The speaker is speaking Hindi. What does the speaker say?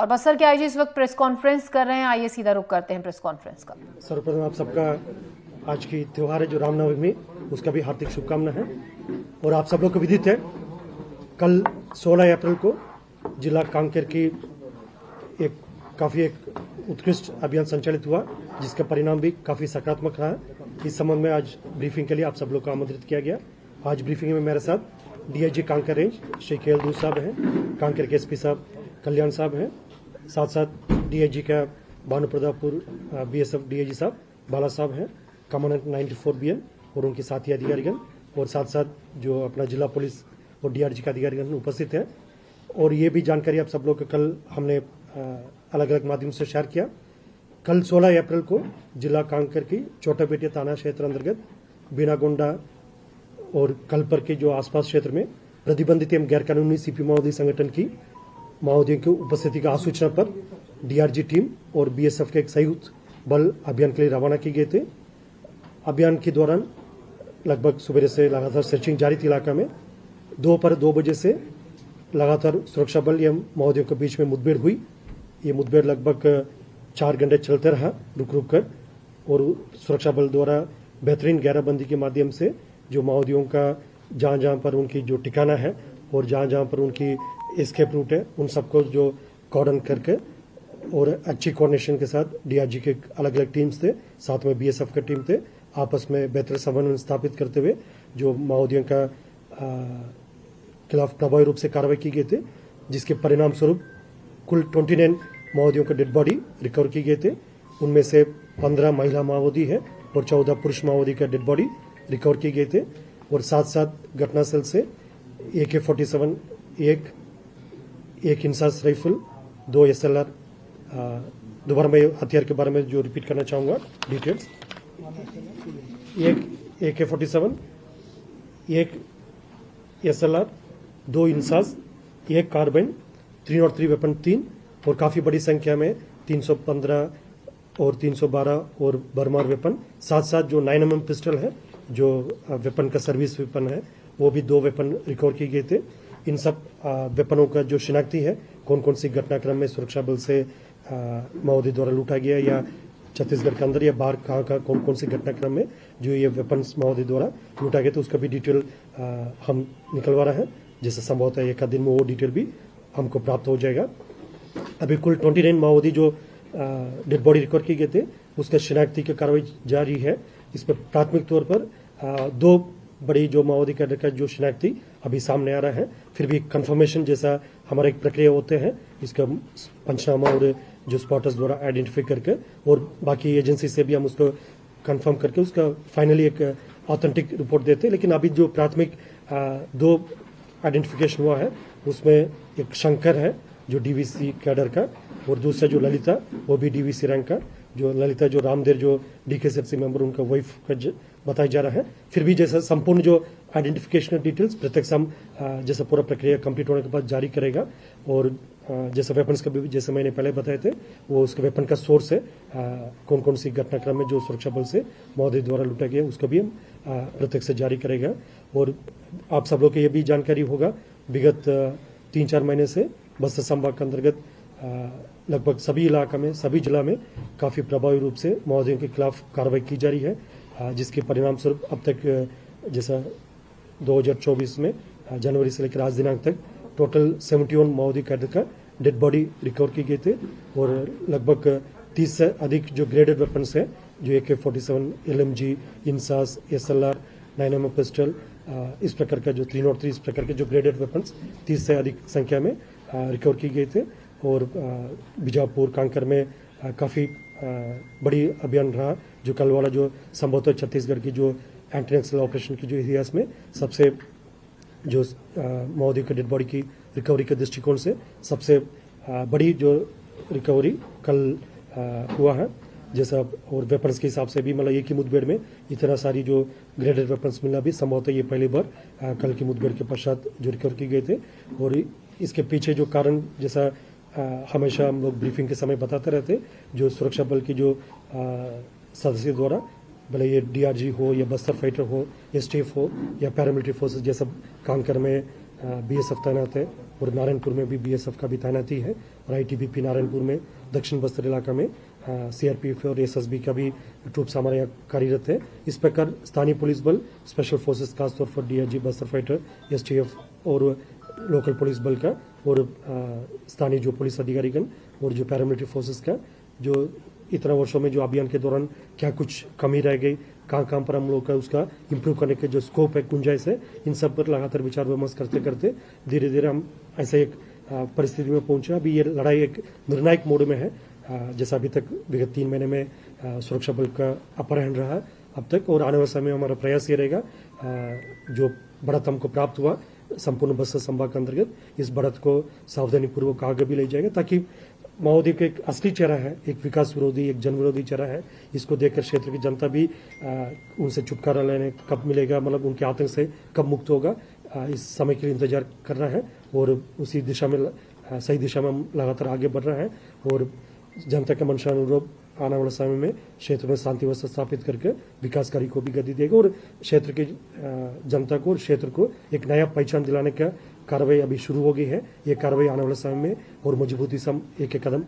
और बस्तर के आईजी इस वक्त प्रेस कॉन्फ्रेंस कर रहे हैं। आइए सीधा रुख करते हैं प्रेस कॉन्फ्रेंस का। सर्वप्रथम आप सबका आज की त्यौहार है जो रामनवमी, उसका भी हार्दिक शुभकामना है। और आप सब लोग को विदित है, कल 16 अप्रैल को जिला कांकेर की एक उत्कृष्ट अभियान संचालित हुआ, जिसका परिणाम भी काफी सकारात्मक रहा। इस संबंध में आज ब्रीफिंग के लिए आप सब लोग को आमंत्रित किया गया। आज ब्रीफिंग में मेरे साथ डीआईजी कांकेर रेंज श्री के एल दूध साहब हैं, कांकेर के एसपी साहब कल्याण साहब हैं, साथ साथ डीआईजी का भानुप्रतापपुर बीएसएफ डीआईजी साहब बाला साहब हैं, कमांडेंट 94 बीएन और उनके साथी अधिकारीगण, और साथ साथ जो अपना जिला पुलिस और डीआरजी का अधिकारीगण उपस्थित हैं। और ये भी जानकारी आप सब लोग को कल हमने अलग अलग माध्यम से शेयर किया। कल 16 अप्रैल को जिला कांकेर की चोटापेटी थाना क्षेत्र अंतर्गत बीनागोंडा और कलपर के जो आसपास क्षेत्र में प्रतिबंधित एवं गैरकानूनी सीपी माओवादी संगठन की माओवादियों की उपस्थिति का आसूचना पर डीआरजी टीम और बीएसएफ के एक संयुक्त बल अभियान के लिए रवाना किए गए थे। अभियान के दौरान लगभग सुबह से लगातार सर्चिंग जारी थी। इलाका में दोपहर 2 बजे से लगातार सुरक्षा बल एवं माओवादियों के बीच में मुठभेड़ हुई। ये मुठभेड़ लगभग 4 घंटे चलते रहा रुक रुक कर, और सुरक्षा बल द्वारा बेहतरीन घेराबंदी के माध्यम से जो माओवादियों का जहां जहां पर उनकी जो ठिकाना है और जहां जहां पर उनकी एस्केप रूट है, उन सबको जो कॉर्डन करके और अच्छी कोऑर्डिनेशन के साथ डीआरजी के अलग अलग टीम्स थे, साथ में बीएसएफ के टीम थे, आपस में बेहतर समन्वय स्थापित करते हुए जो माओवादियों का खिलाफ प्रभावी रूप से कार्रवाई की गई थे, जिसके परिणाम स्वरूप कुल 29 माओवादियों के डेड बॉडी रिकवर की गए थे। उनमें से 15 महिला माओवादी है और 14 पुरुष माओवादी का डेड बॉडी रिकवर किए गए थे। और साथ साथ घटनास्थल से AK-47 एक इंसास राइफल, 2 SLR, दोबारा मैं हथियार के बारे में जो रिपीट करना चाहूंगा डिटेल्स, एक AK-47, एक SLR, 2 इंसास, एक कार्बाइन, 303 वेपन 3, और काफी बड़ी संख्या में 315 और 312 और बरमार वेपन, साथ साथ जो 9mm पिस्टल है जो वेपन का सर्विस वेपन है, वो भी 2 वेपन रिकवर किए गए थे। इन सब वेपनों का जो शिनाख्ती है, कौन कौन सी घटनाक्रम में सुरक्षा बल से माओवादी द्वारा लूटा गया या छत्तीसगढ़ के अंदर या बाहर कहाँ का कौन कौन सी घटनाक्रम में जो ये वेपन्स माओवादी द्वारा लूटा गया, तो उसका भी डिटेल हम निकलवा रहे हैं। जैसे संभव है 1 दिन में वो डिटेल भी हमको प्राप्त हो जाएगा। अभी कुल 29 माओवादी जो डेड बॉडी रिकवर किए गए थे, उसका शिनाख्ती की कार्रवाई जारी है। इस पर प्राथमिक तौर पर 2 बड़ी जो माओवादी कैडर का जो शिनाख्ती अभी सामने आ रहा है, फिर भी कंफर्मेशन जैसा हमारा एक प्रक्रिया होते हैं, इसका पंचनामा और जो स्पॉटर्स द्वारा आइडेंटिफाई करके और बाकी एजेंसी से भी हम उसको कंफर्म करके उसका फाइनली एक ऑथेंटिक रिपोर्ट देते हैं। लेकिन अभी जो प्राथमिक 2 आइडेंटिफिकेशन हुआ है, उसमें एक शंकर है जो डीवीसी कैडर का, और दूसरा जो ललिता, वो भी डीवीसी रैंक का। जो ललिता जो रामदेव जो डीकेएसएफसी मेंबर, उनका वाइफ का बताया जा रहा है। फिर भी जैसा संपूर्ण जो आइडेंटिफिकेशन डिटेल्स प्रत्यक्ष हम जैसा पूरा प्रक्रिया कंप्लीट होने के बाद जारी करेगा। और जैसे वेपन्स का भी जैसे मैंने पहले बताए थे, वो उसके वेपन का सोर्स है, कौन कौन सी घटनाक्रम में जो सुरक्षा बल से माओवादी द्वारा लूटा गया, उसका भी हम प्रत्यक्ष से जारी करेगा। और आप सब लोग को ये भी जानकारी होगा, विगत 3-4 महीने से बस्तर संभाग के अंतर्गत लगभग सभी इलाका में, सभी जिला में काफी प्रभावी रूप से माओवादियों के खिलाफ कार्रवाई की जा रही है, जिसके परिणाम स्वरूप अब तक जैसा 2024 में जनवरी से लेकर आज दिनांक तक टोटल 71 माओवादी कैडर का डेड बॉडी रिकवर की गए थे। और लगभग 30 से अधिक जो ग्रेडेड वेपन्स है, जो AK-47, LMG, INSAS, SLR, 9mm pistol, इस प्रकार का जो 303 इस प्रकार के जो ग्रेडेड वेपन्स 30 से अधिक संख्या में रिकवर की गए थे। और बीजापुर कांकेर में काफी बड़ी अभियान रहा, जो कल वाला जो संभवतः छत्तीसगढ़ की जो एंटी नक्सल ऑपरेशन की जो इतिहास में सबसे जो माओवादी के डेड बॉडी की रिकवरी के दृष्टिकोण से सबसे बड़ी जो रिकवरी कल हुआ है। जैसा और वेपन्स के हिसाब से भी मतलब एक ही मुठभेड़ में इतना सारी जो ग्रेडेड वेपन्स मिलना भी संभवतः ये पहली बार कल की मुठभेड़ के पश्चात जो रिकवर की गए थे। और इसके पीछे जो कारण जैसा हमेशा हम लोग ब्रीफिंग के समय बताते रहते, जो सुरक्षा बल की जो सदस्य द्वारा, भले ये डीआरजी हो या बस्तर फाइटर हो, एसटीएफ हो या पैरामिलिट्री फोर्सेस जैसा कांकेर में बीएसएफ तैनात है और नारायणपुर में भी बीएसएफ का भी तैनाती है और आईटीबीपी नारायणपुर में दक्षिण बस्तर इलाका में सीआरपीएफ और एसएसबी का भी ट्रूप्स हमारे यहाँ कार्यरत है। इस प्रकार स्थानीय पुलिस बल, स्पेशल फोर्सेस खासतौर पर डीआईजी, बस्तर फाइटर, एसटीएफ और लोकल पुलिस बल का और स्थानीय जो पुलिस अधिकारीगण और जो पैरामिलिट्री फोर्सेस का जो इतना वर्षों में जो अभियान के दौरान क्या कुछ कमी रह गई, कहाँ पर हम लोग का उसका इम्प्रूव करने के जो स्कोप है, गुंजाइश है, इन सब पर लगातार विचार विमर्श करते करते धीरे धीरे हम ऐसे एक परिस्थिति में पहुंचे। अभी ये लड़ाई एक निर्णायक मोड में है। जैसा अभी तक विगत 3 महीने में सुरक्षा बल का अपहरण रहा है अब तक, और आने वाले समय में हमारा प्रयास ये रहेगा जो बढ़त हमको प्राप्त हुआ संपूर्ण बस्तर संभाग के अंतर्गत, इस बढ़त को सावधानी पूर्वक आगे भी ले जाएगा ताकि माओवादी का एक असली चेहरा है, एक विकास विरोधी, एक जन विरोधी चेहरा है। इसको देखकर क्षेत्र की जनता भी उनसे छुटकारा लेने कब मिलेगा, मतलब उनके आतंक से कब मुक्त होगा, इस समय के लिए इंतजार कर रहा है और उसी दिशा में सही दिशा में हम लगातार आगे बढ़ रहे हैं और जनता के मंशा अनुरूप आने वाले समय में क्षेत्र में शांति व्यवस्था स्थापित करके विकास कार्य को भी गति देगा और क्षेत्र की जनता को और क्षेत्र को एक नया पहचान दिलाने का कार्रवाई अभी शुरू हो गई है। ये कार्रवाई आने वाले समय में और मजबूती से हम एक एक कदम